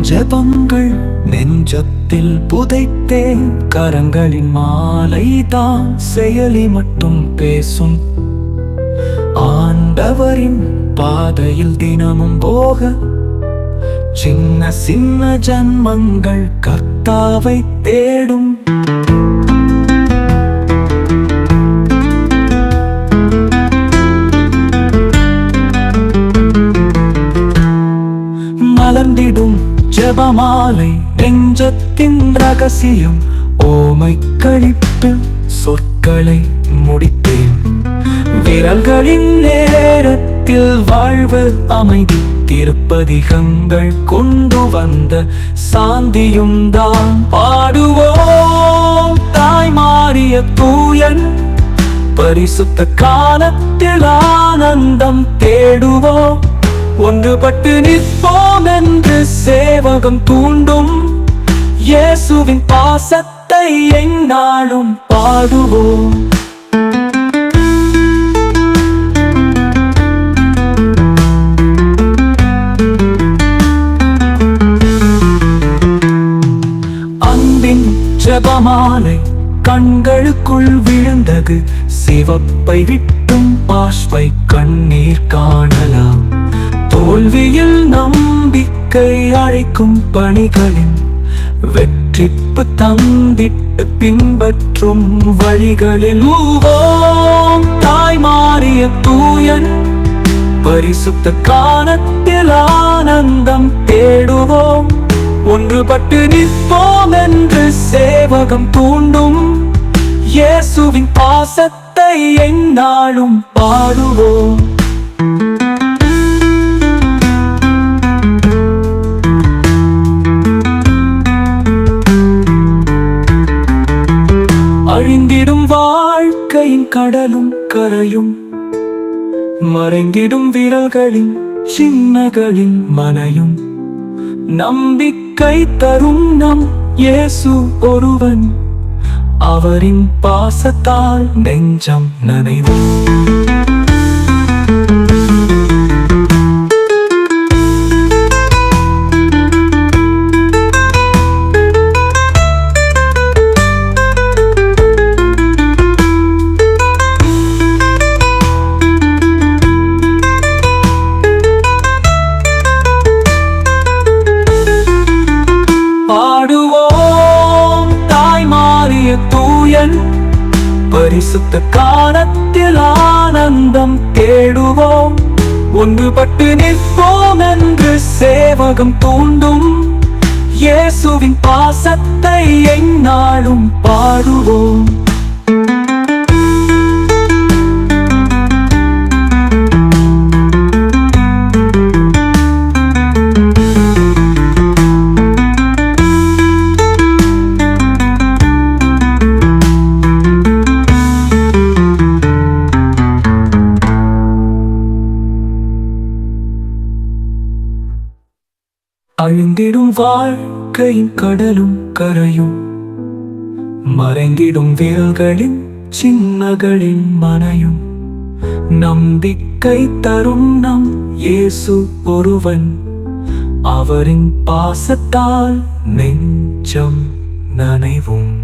ஜெபங்கள் நெஞ்சத்தில் புதைத்தேன், கரங்களின் மாலைதான் செயலி மட்டும் பேசும். ஆண்டவரின் பாதையில் தினமும் போக சின்ன சின்ன ஜன்மங்கள் கர்த்தாவை தேடும். மலர்ந்திடும் ஜெபமாலை நெஞ்சத்தின் ரகசியம். ஓமை கழிப்பில் சொற்களை முடித்தேன், விரல்களின் நேரத்தில் வாழ்வு அமைதி. திருப்பதிகங்கள் கொண்டு வந்த சாந்தியும் தான் பாடுவோம். தாய் மாறிய தூயன் பரிசுத்த காலத்தில் ஆனந்தம் தேடுவோம். ஒன்றுபட்டு நிற்போம் என்று சேவகம் தூண்டும். இயேசுவின் பாசத்தை எந்நாளும் பாடுவோம். அன்பின் ஜெபமாலை கண்களுக்குள் விழுந்தது. சிவப்பை விட்டும் பாஷ்பை கண்ணீர் காணலாம். தோல்வியில் நம்பிக்கை அழைக்கும் பணிகளின் வெற்றிப்பு தந்திட்டு பின்பற்றும் வழிகளில் ஊவோம். தாய் மாறிய தூயன் பரிசுத்த காலத்தில் ஆனந்தம் தேடுவோம். ஒன்றுபட்டு நிற்போம் என்று சேவகம் தூண்டும். இயேசுவின் பாசத்தை எந்நாளும் பாடுவோம். அழிந்திடும் வாழ்க்கையின் கடலும் கரையும், மறைந்திடும் விரல்களின் சின்னகளின் மனையும். நம்பிக்கை தரும் நம் இயேசு ஒருவன், அவரின் பாசத்தால் நெஞ்சம் நனைவும். பாடுவோம் தாய் மாறிய தூயன் பரிசுத்த காலத்தில் ஆனந்தம் தேடுவோம். ஒன்றுபட்டு நிற்போம் என்று சேவகம் தூண்டும். இயேசுவின் பாசத்தை எந்நாளும் பாடுவோம். அழிந்திடும் வாழ்க்கையின் கடலும் கரையும், மறைந்திடும் விரல்களின் சின்னகளின் மனையும். நம்பிக்கை தரும் நம் இயேசு ஒருவன், அவரின் பாசத்தால் நெஞ்சம் நனைவும்.